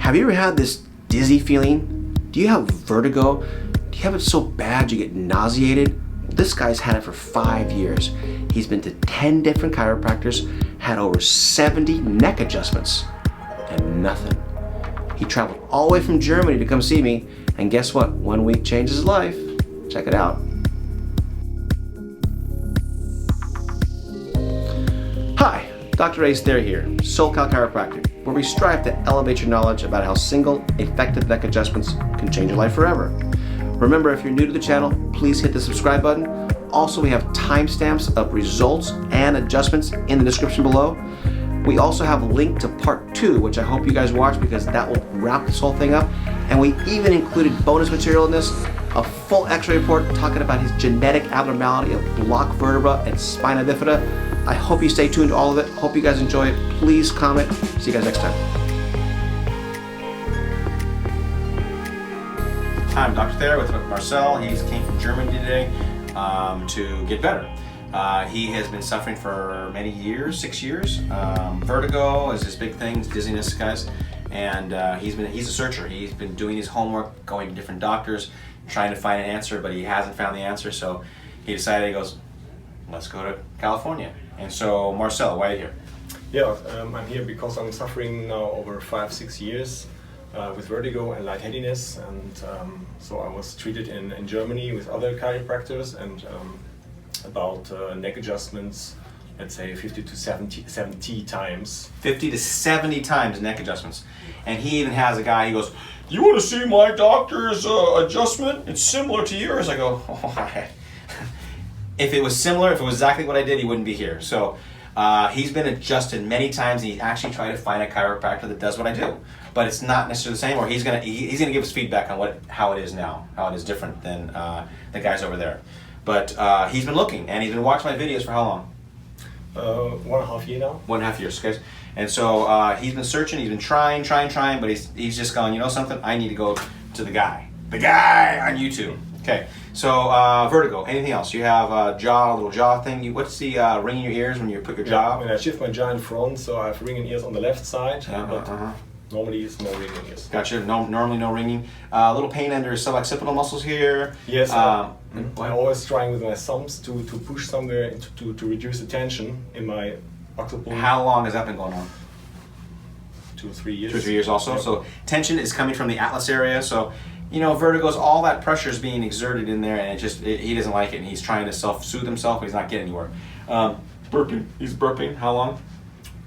Have you ever had this dizzy feeling? Do you have vertigo? Do you have it so bad you get nauseated? This guy's had it for 5 years. He's been to 10 different chiropractors, had over 70 neck adjustments, and nothing. He traveled all the way from Germany to come see me, and guess what? 1 week changed his life. Check it out. Hi, Dr. Ace there here, SoCal Chiropractic, where we strive to elevate your knowledge about how single, effective neck adjustments can change your life forever. Remember, if you're new to the channel, please hit the subscribe button. Also, we have timestamps of results and adjustments in the description below. We also have a link to part 2, which I hope you guys watch because that will wrap this whole thing up. And we even included bonus material in this, a full x-ray report talking about his genetic abnormality of block vertebra and spina bifida. I hope you stay tuned to all of it. Hope you guys enjoy it. Please comment. See you guys next time. Hi, I'm Dr. Thayer with Marcel. He came from Germany today to get better. He has been suffering for many years, 6 years. Vertigo is his big thing, dizziness, guys. And he's a searcher. He's been doing his homework, going to different doctors, trying to find an answer, but he hasn't found the answer. So he decided, he goes, let's go to California. And so, Marcel, why are you here? Yeah, I'm here because I'm suffering now over 5-6 years with vertigo and lightheadedness, and so I was treated in Germany with other chiropractors, and about neck adjustments, let's say 50 to 70 times. 50 to 70 times neck adjustments. And he even has a guy, he goes, you want to see my doctor's adjustment? It's similar to yours. I go, oh, if it was similar, if it was exactly what I did, he wouldn't be here. So he's been adjusted many times. He actually tried to find a chiropractor that does what I do, but it's not necessarily the same. Or he's gonna give us feedback on how it is now, how it is different than the guys over there. But he's been looking, and he's been watching my videos for how long? 1.5 years now. 1.5 years, guys. And so he's been searching, he's been trying, but he's just going, you know something? I need to go to the guy on YouTube. Okay, so vertigo. Anything else? You have a little jaw thing. What's the ring in your ears when you put your jaw? When I shift my jaw in front, so I have ringing ears on the left side. Normally it's no ringing ears. Gotcha. Normally no ringing. A little pain under suboccipital muscles here. Yes. I'm always trying with my thumbs to push somewhere to reduce the tension in my occipital. How long has that been going on? 2 or 3 years. 2 or 3 years also. Yep. So tension is coming from the atlas area. So you know, vertigo's, all that pressure is being exerted in there, and he doesn't like it, and he's trying to self-soothe himself, but he's not getting anywhere. Burping. He's burping. How long?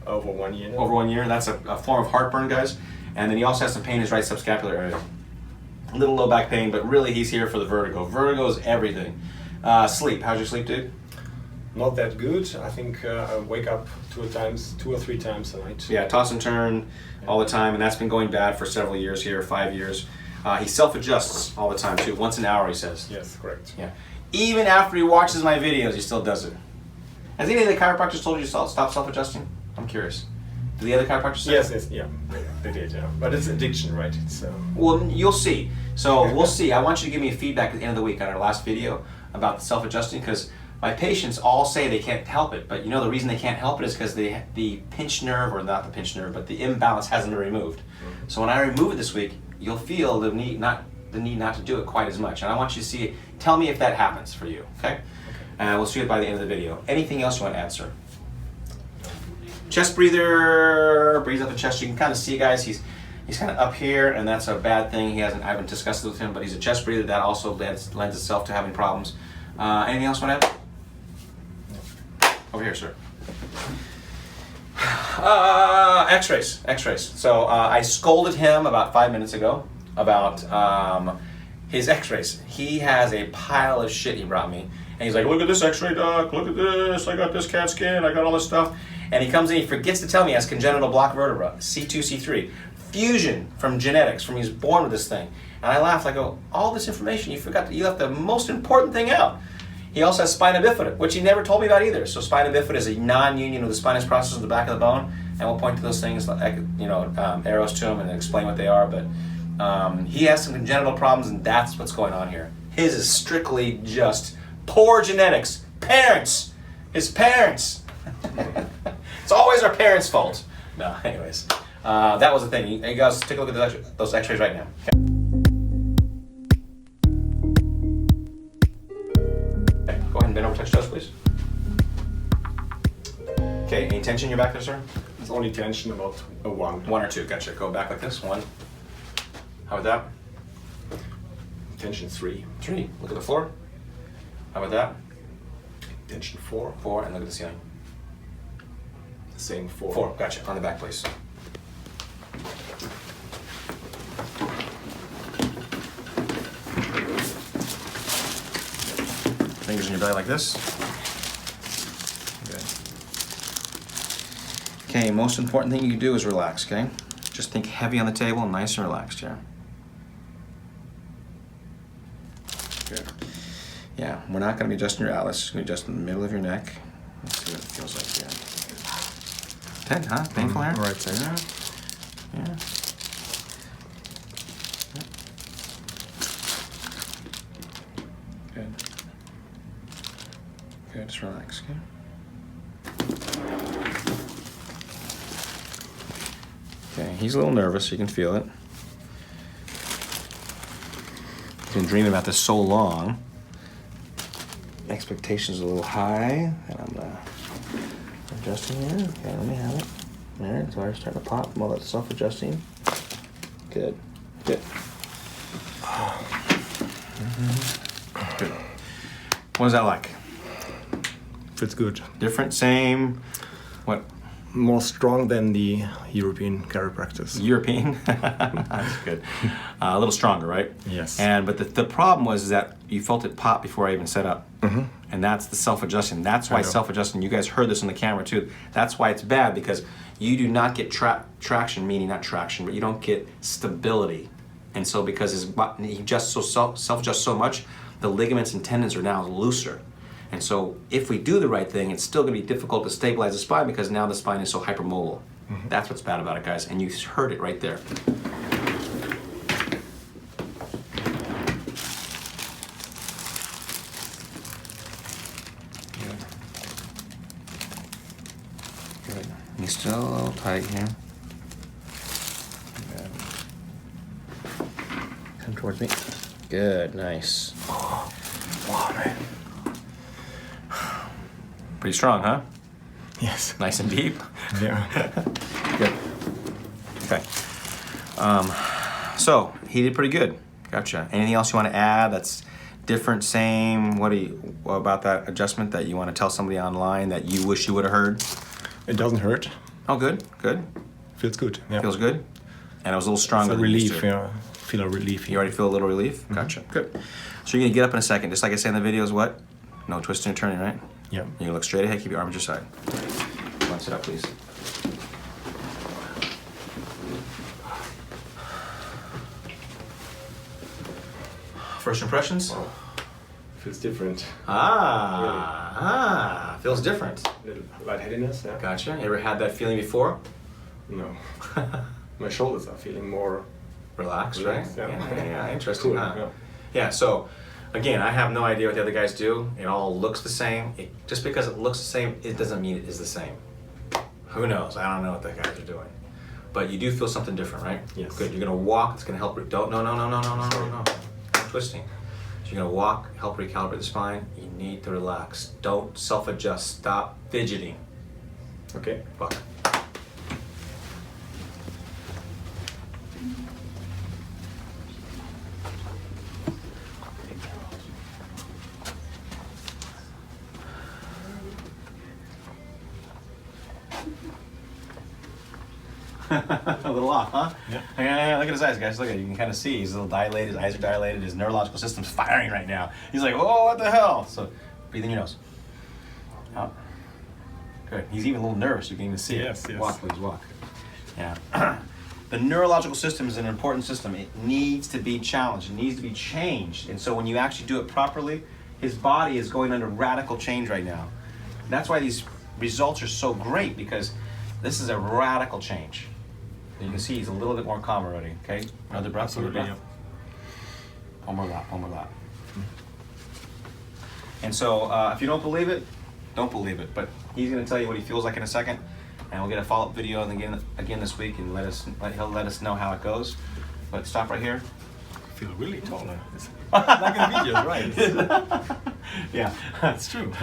Over 1 year now. Over 1 year. That's a form of heartburn, guys. And then he also has some pain in his right subscapular area. A little low back pain, but really he's here for the vertigo. Vertigo is everything. Sleep. How's your sleep, dude? Not that good. I think I wake up 2 or 3 times a night. Yeah, toss and turn all the time, and that's been going bad for several years here, 5 years. He self-adjusts all the time too, once an hour, he says. Yes, correct. Yeah. Even after he watches my videos, he still does it. Has any of the chiropractors told you to stop self-adjusting? I'm curious. Do the other chiropractors say Yes, yeah, they did, yeah. But it's addiction, right? It's, Well, you'll see. So we'll see. I want you to give me feedback at the end of the week on our last video about self-adjusting, because my patients all say they can't help it, but you know the reason they can't help it is because the pinched nerve, or not the pinched nerve, but the imbalance hasn't been removed. Mm-hmm. So when I remove it this week, you'll feel the need not to do it quite as much, and I want you to see it. Tell me if that happens for you, okay? We'll see it by the end of the video. Anything else you want to add, sir? Chest breather, breathes up the chest. You can kind of see, guys, he's kind of up here, and that's a bad thing. I haven't discussed it with him, but he's a chest breather. That also lends itself to having problems. Anything else you want to add? Over here, sir. X-rays. So I scolded him about 5 minutes ago about his x-rays. He has a pile of shit he brought me. And he's like, look at this x-ray, doc, look at this, I got this CAT scan, I got all this stuff. And he comes in, he forgets to tell me he has congenital block vertebra, C2, C3. Fusion from genetics, from he was born with this thing. And I laughed, I go, all this information, you left the most important thing out. He also has spina bifida, which he never told me about either. So spina bifida is a non-union of the spinous process of the back of the bone, and we'll point to those things, like, arrows to him and explain what they are. But he has some congenital problems, and that's what's going on here. His is strictly just poor genetics. Parents, his parents. It's always our parents' fault. No, anyways. that was the thing. You guys take a look at those x-rays right now. Okay, go ahead and bend over, touch toes, please. Okay, any tension in your back there, sir? It's only tension about a 1. 1 or 2, gotcha. Go back like this, 1. How about that? Tension 3. 3, look at the floor. How about that? Tension 4. 4, and look at the ceiling. Same 4. 4, gotcha. On the back, please. Fingers in your belly like this. Good. Okay, most important thing you can do is relax, okay? Just think heavy on the table and nice and relaxed here. Good. Yeah, we're not going to be adjusting your atlas. It's going to be just in the middle of your neck. Let's see what it feels like here. Ted, huh? Painful here? Right side. Yeah. Yeah. Good. Good, just relax, okay? Okay, he's a little nervous, you can feel it. He's been dreaming about this so long. Expectations are a little high, and I'm adjusting here. Okay, let me have it. There, it's already starting to pop from all that self-adjusting. Good, good. Good. What is that like? Feels good. Different, same, what? More strong than the European chiropractors. European? That's good. A little stronger, right? Yes. But the problem was that you felt it pop before I even set up. Mm-hmm. And that's the self-adjusting. That's why self-adjusting, you guys heard this on the camera too, that's why it's bad, because you do not get traction, meaning not traction, but you don't get stability. And so because he just self-adjusts so much, the ligaments and tendons are now looser. And so if we do the right thing, it's still going to be difficult to stabilize the spine because now the spine is so hypermobile. Mm-hmm. That's what's bad about it, guys. And you heard it right there. Good. Good. He's still a little tight here. Good. Come towards me. Good, nice. Wow, man. Pretty strong, huh? Yes. Nice and deep. Yeah. Good. Okay. So he did pretty good. Gotcha. Anything else you want to add that's different, same? What about that adjustment that you want to tell somebody online that you wish you would have heard? It doesn't hurt. Oh, good. Good. Feels good. Yeah. Feels good. And it was a little stronger. It's a relief. Yeah. Feel a relief. You already feel a little relief. Mm-hmm. Gotcha. Good. So you're gonna get up in a second, just like I said in the videos. What? No twisting or turning, right? Yeah. You look straight ahead, keep your arms at your side. Come on, sit up, please. First impressions? Wow. Feels different. Feels different. A little lightheadedness, yeah. Gotcha. You ever had that feeling before? No. My shoulders are feeling more relaxed, relaxed, right? yeah. Yeah, interesting, Cool, huh? yeah. Yeah, so again, I have no idea what the other guys do. It all looks the same. Just because it looks the same, it doesn't mean it is the same. Who knows? I don't know what the guys are doing. But you do feel something different, right? Yes. Good. You're gonna walk. It's gonna help. No. Twisting. So you're gonna walk, help recalibrate the spine. You need to relax. Don't self-adjust. Stop fidgeting. Okay. Walk. A little off, huh? Yeah. Look at his eyes, guys. Look at it. You can kind of see he's a little dilated. His eyes are dilated. His neurological system's firing right now. He's like, oh, what the hell? So breathe in your nose. Out. Good. He's even a little nervous. You can even see Yes, it. yes. Walk, please, walk. Yeah. The neurological system is an important system. It needs to be challenged. It needs to be changed. And so when you actually do it properly, his body is going under radical change right now. That's why these results are so great, because this is a radical change. You can see he's a little bit more calm already, okay? Another breath, another breath. One more lap. And so if you don't believe it, don't believe it. But he's gonna tell you what he feels like in a second. and we'll get a follow-up video again this week, and he'll let us know how it goes. But stop right here. I feel really taller. Like in videos, right? Yeah, That's true.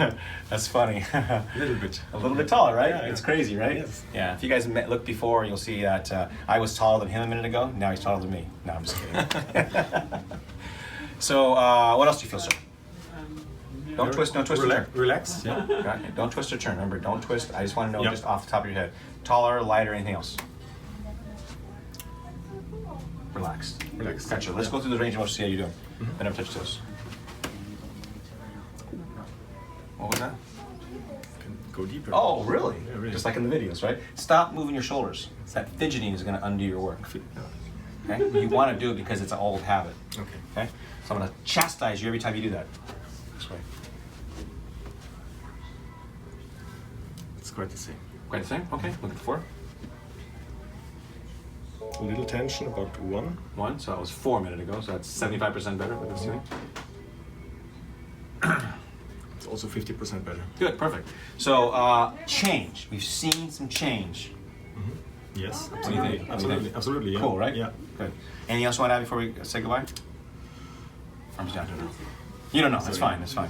That's funny. A little bit. A little bit taller, right? Yeah, It's crazy, right? Yes. Yeah. If you guys looked before, you'll see that I was taller than him a minute ago. Now he's taller than me. No, I'm just kidding. So, what else do you feel, sir? Don't twist. Don't twist or turn. Relax. Yeah. Okay. Don't twist or turn. Remember, don't twist. I just want to know Yep. just off the top of your head. Taller, lighter, anything else? Relaxed. Relaxed. Gotcha. Let's go through the range of motion. See how you're doing. I never touch toes. What was that? Go deeper. Oh, really? Yeah, really. Just like in the videos, right? Stop moving your shoulders. That fidgeting is going to undo your work. Yeah. Okay? You want to do it because it's an old habit. Okay. Okay? So I'm going to chastise you every time you do that. This way. It's quite the same. Quite the same? Okay. Look at 4. A little tension, about 1. 1. So that was 4 a minute ago. So that's 75% better. What that's doing. It's also 50% better. Good. Perfect. So change. We've seen some change. Yes. What do you think? Absolutely. Absolutely. Yeah. Cool, right? Yeah. Good. Anything else you want to add before we say goodbye? Arms down. You don't know. That's fine. That's fine.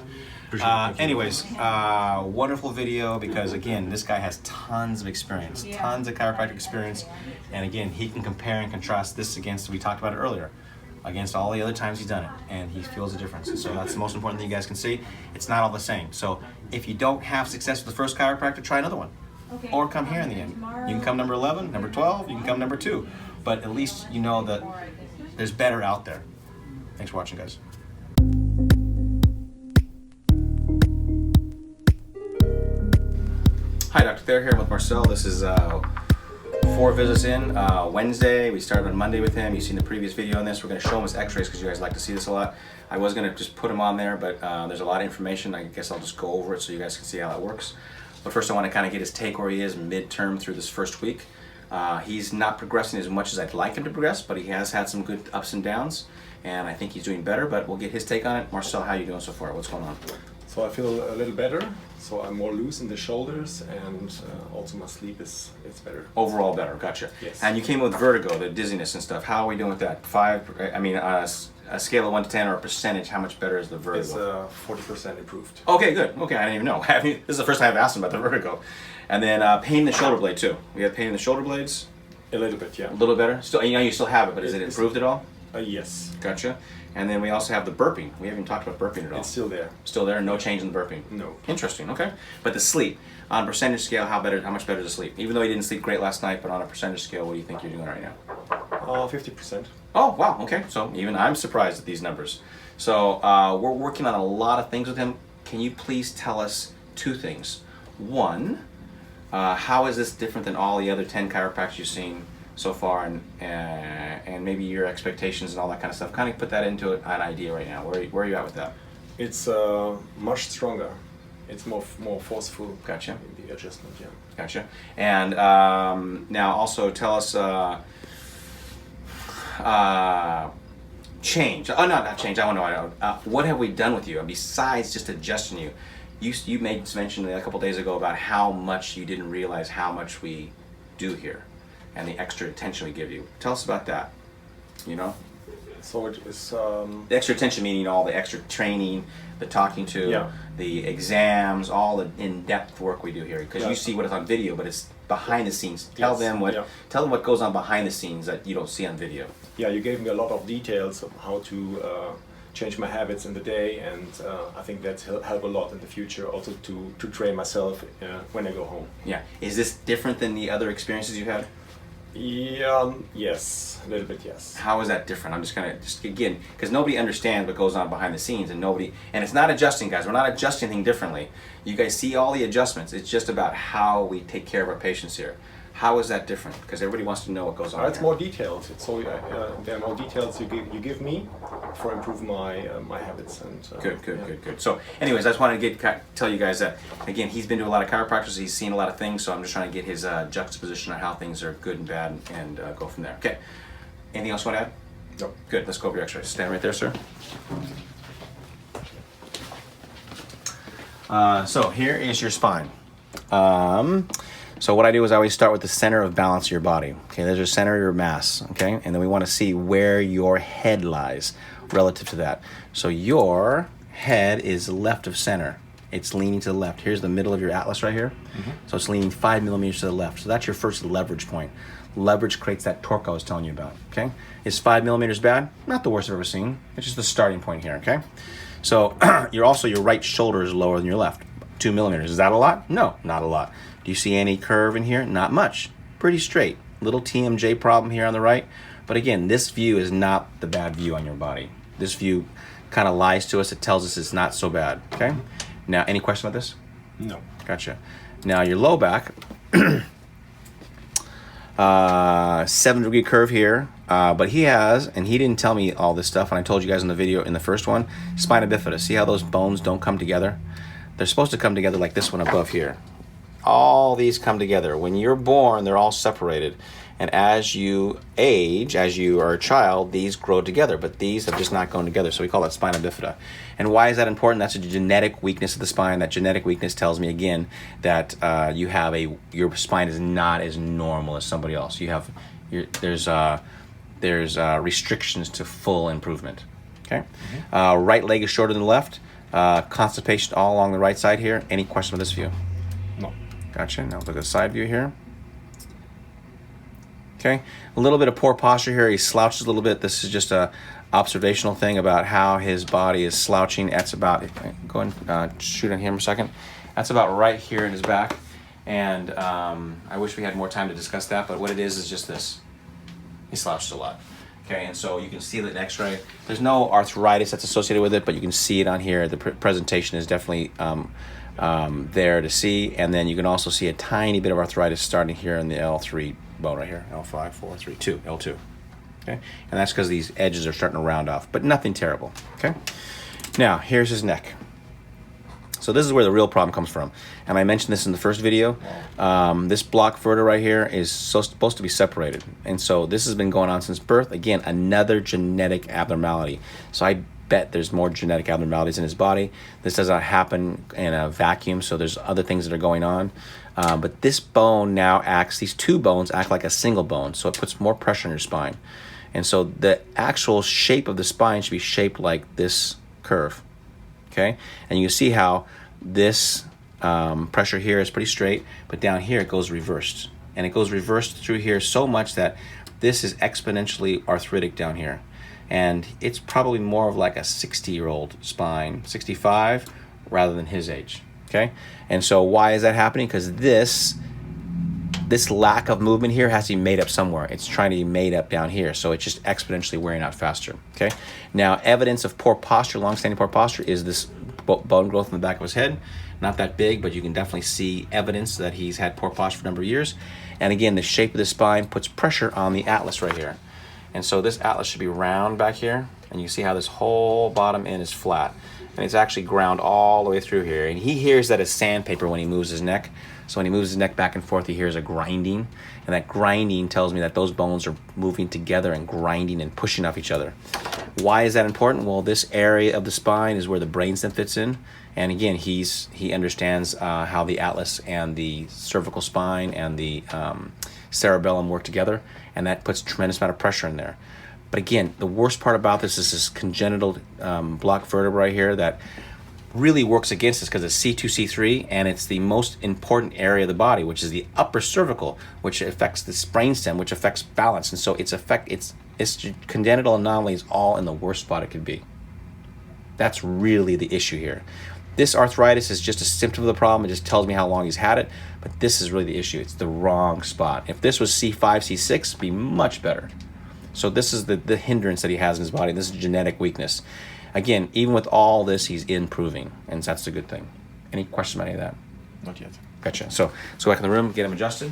Anyways, wonderful video because again, this guy has tons of experience, tons of chiropractic experience, and again, he can compare and contrast this against, we talked about it earlier, against all the other times he's done it, and he feels a difference. And so that's the most important thing you guys can see. It's not all the same. So if you don't have success with the first chiropractor, try another one. Okay. Or come here in the end. You can come number 11, number 12, you can come number 2. But at least you know that there's better out there. Thanks for watching, guys. Hi, Dr. Thayer here with Marcel. This is 4 visits in. Wednesday, we started on Monday with him. You've seen the previous video on this. We're going to show him his x-rays because you guys like to see this a lot. I was going to just put him on there, but there's a lot of information. I guess I'll just go over it so you guys can see how that works. But first I want to kind of get his take where he is midterm through this first week. He's not progressing as much as I'd like him to progress, but he has had some good ups and downs, and I think he's doing better, but we'll get his take on it. Marcel, how are you doing so far? What's going on? So I feel a little better. So I'm more loose in the shoulders, and also my sleep is better. Overall better, gotcha. Yes. And you came with vertigo, the dizziness and stuff. How are we doing with that? 5, I mean, a scale of 1 to 10 or a percentage, how much better is the vertigo? It's 40% improved. Okay, good. Okay, I didn't even know. This is the first time I've asked him about the vertigo. And then pain in the shoulder blade too. We have pain in the shoulder blades. A little bit, yeah. A little better. Still, you know, you still have it, but is it improved at all? Yes. Gotcha. And then we also have the burping. We haven't even talked about burping at all. It's still there. Still there. No change in the burping. No. Interesting. Okay. But the sleep, on a percentage scale, how much better is the sleep? Even though you didn't sleep great last night, but on a percentage scale, what do you think you're doing right now? 50%. Oh, wow, okay. So even I'm surprised at these numbers. So we're working on a lot of things with him. Can you please tell us 2 things? 1, how is this different than all the other 10 chiropractors you've seen so far, and maybe your expectations and all that kind of stuff? Kind of put that into an idea right now. Where are you at with that? It's much stronger. It's more forceful. Gotcha. In the adjustment, yeah. Gotcha. And now also tell us change. Oh, no, not change. I want to know. What have we done with you? And besides just adjusting you, you made mention a couple days ago about how much you didn't realize how much we do here and the extra attention we give you. Tell us about that, you know? So it is... The extra attention meaning all the extra training, the talking to, Yeah. the exams, all the in-depth work we do here. Because Yeah. you see what is on video, but it's behind the scenes. Tell Yes, them yeah. tell them what goes on behind the scenes that you don't see on video. Yeah, you gave me a lot of details of how to change my habits in the day, and I think that's help a lot in the future also to train myself when I go home. Yeah. Is this different than the other experiences you had? Yeah, yes, a little bit, yes. How is that different? I'm just again, because nobody understands what goes on behind the scenes, and it's not adjusting, guys. We're not adjusting anything differently. You guys see all the adjustments. It's just about how we take care of our patients here. How is that different? Because everybody wants to know what goes on. It's here. more detailed. So there are more details you give me for improve my habits and. Good. So, anyways, I just wanted to tell you guys that again, he's been to a lot of chiropractors. He's seen a lot of things. So I'm just trying to get his juxtaposition on how things are good and bad, and go from there. Okay. Anything else you want to add? No. Good. Let's go over your X-rays. Stand right there, sir. So here is your spine. So what I do is I always start with the center of balance of your body. Okay, there's your center of your mass, okay? And then we want to see where your head lies relative to that. So your head is left of center. It's leaning to the left. Here's the middle of your atlas right here. So it's leaning 5 millimeters to the left. So that's your first leverage point. Leverage creates that torque I was telling you about, okay? Is 5 millimeters bad? Not the worst I've ever seen. It's just the starting point here, okay? So your right shoulder is lower than your left. 2 millimeters. Is that a lot? No, not a lot. Do you see any curve in here? Not much. Pretty straight. Little TMJ problem here on the right. But again, this view is not the bad view on your body. This view kind of lies to us. It tells us it's not so bad, okay? Now, any question about this? No. Gotcha. Now, your low back, 7-degree curve here, but he has, and he didn't tell me all this stuff, and I told you guys in the video, in the first one, spina bifida. See how those bones don't come together? They're supposed to come together like this one above here. All these come together. When you're born, they're all separated. And as you age, as you are a child, these grow together, but these have just not gone together. So we call that spina bifida. And why is that important? That's a genetic weakness of the spine. That genetic weakness tells me again that your spine is not as normal as somebody else. There's restrictions to full improvement. Okay. Right leg is shorter than the left. Constipation all along the right side here. Any question with this view? No. Gotcha. Now look at the side view here. Okay, a little bit of poor posture here. He slouches a little bit. This is just a observational thing about how his body is slouching. That's about, go and shoot on him a second. That's about right here in his back. And I wish we had more time to discuss that, but what it is just this. He slouches a lot. Okay, and so you can see the x-ray. There's no arthritis that's associated with it, but you can see it on here. The presentation is definitely there to see. And then you can also see a tiny bit of arthritis starting here in the L3 bone right here. L5, 4, 3, 2, L2. Okay, and that's because these edges are starting to round off, but nothing terrible. Okay, now here's his neck. So this is where the real problem comes from. And I mentioned this in the first video. This block vertebra right here is supposed to be separated. And so this has been going on since birth. Again, another genetic abnormality. So I bet there's more genetic abnormalities in his body. This does not happen in a vacuum, so there's other things that are going on. But this bone now these two bones act like a single bone, so it puts more pressure on your spine. And so the actual shape of the spine should be shaped like this curve. Okay, and you see how this pressure here is pretty straight, but down here it goes reversed. And it goes reversed through here so much that this is exponentially arthritic down here. And it's probably more of like a 60-year-old spine, 65, rather than his age. Okay, and so why is that happening? Because this lack of movement here has to be made up somewhere. It's trying to be made up down here, so it's just exponentially wearing out faster. Okay, now evidence of poor posture, long-standing poor posture, is this bone growth in the back of his head. Not that big, but you can definitely see evidence that he's had poor posture for a number of years. And again, the shape of the spine puts pressure on the atlas right here. And so this atlas should be round back here, and you see how this whole bottom end is flat. And it's actually ground all the way through here. And he hears that as sandpaper when he moves his neck. So when he moves his neck back and forth, he hears a grinding. And that grinding tells me that those bones are moving together and grinding and pushing off each other. Why is that important? Well, this area of the spine is where the brainstem fits in. And again, he understands how the atlas and the cervical spine and the cerebellum work together. And that puts a tremendous amount of pressure in there. But again, the worst part about this is this congenital block vertebra right here that really works against us because it's C2, C3, and it's the most important area of the body, which is the upper cervical, which affects the brainstem, which affects balance. And so its congenital anomaly is all in the worst spot it could be. That's really the issue here. This arthritis is just a symptom of the problem. It just tells me how long he's had it, but this is really the issue. It's the wrong spot. If this was C5, C6, it'd be much better. So this is the hindrance that he has in his body. This is genetic weakness. Again, even with all this, he's improving, and that's a good thing. Any questions about any of that? Not yet. Gotcha. So let's go back in the room, get him adjusted.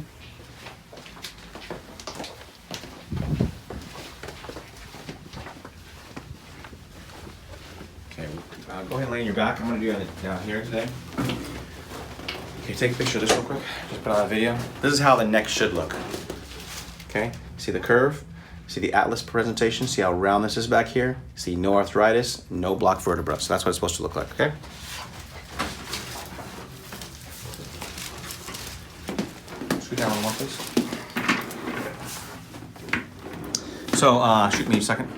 Okay, go ahead and lay on your back. I'm going to do it down here today. Okay, take a picture of this real quick. Just put on a video. This is how the neck should look. Okay, see the curve? See the atlas presentation? See how round this is back here? See no arthritis, no block vertebra. So that's what it's supposed to look like, okay? So, shoot me a second.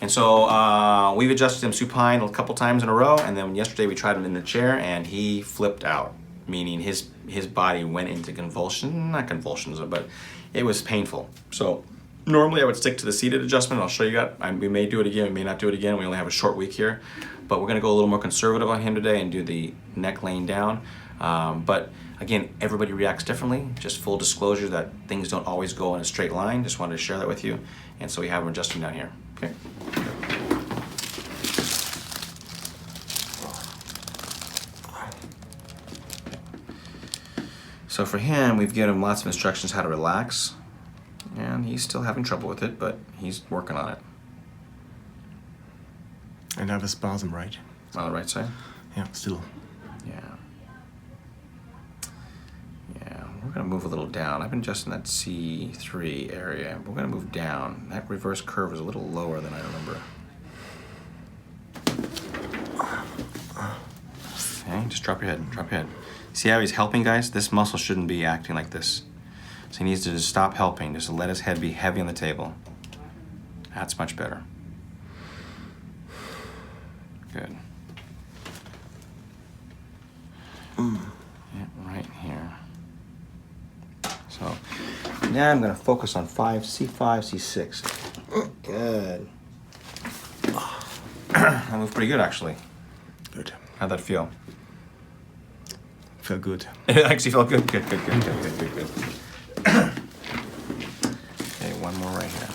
And so we've adjusted him supine a couple times in a row, and then yesterday we tried him in the chair, and he flipped out, meaning his body went into convulsion, not convulsions, but it was painful. So normally I would stick to the seated adjustment. I'll show you that. We may do it again, we may not do it again. We only have a short week here, but we're gonna go a little more conservative on him today and do the neck laying down. But again, everybody reacts differently. Just full disclosure that things don't always go in a straight line. Just wanted to share that with you. And so we have him adjusting down here. Okay. So for him, we've given him lots of instructions how to relax. And he's still having trouble with it, but he's working on it. And I have a spasm, right? On the right side? Yeah, still. Yeah. Yeah, we're gonna move a little down. I've been adjusting that C3 area. We're gonna move down. That reverse curve is a little lower than I remember. Okay, just drop your head, drop your head. See how he's helping, guys? This muscle shouldn't be acting like this. So he needs to just stop helping, just let his head be heavy on the table. That's much better. Good. Yeah, right here. So now I'm gonna focus on C5, C6. Good. That moved pretty good, actually. Good. How'd that feel? Felt good. It actually felt good. Good. Okay, one more right here.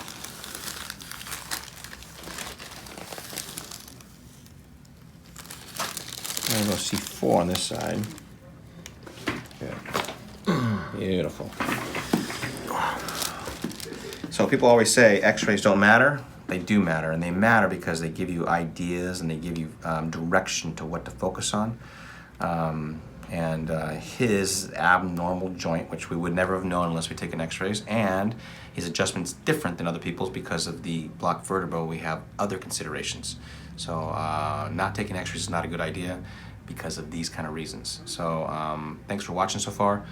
I'm gonna go C4 on this side. Good. Beautiful. So people always say X-rays don't matter. They do matter, and they matter because they give you ideas and they give you direction to what to focus on. His abnormal joint, which we would never have known unless we taken X-rays, and his adjustment's different than other people's because of the block vertebra. We have other considerations. So not taking X-rays is not a good idea because of these kind of reasons. So thanks for watching so far.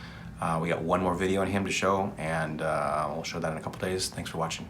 We got one more video on him to show, and we'll show that in a couple days. Thanks for watching.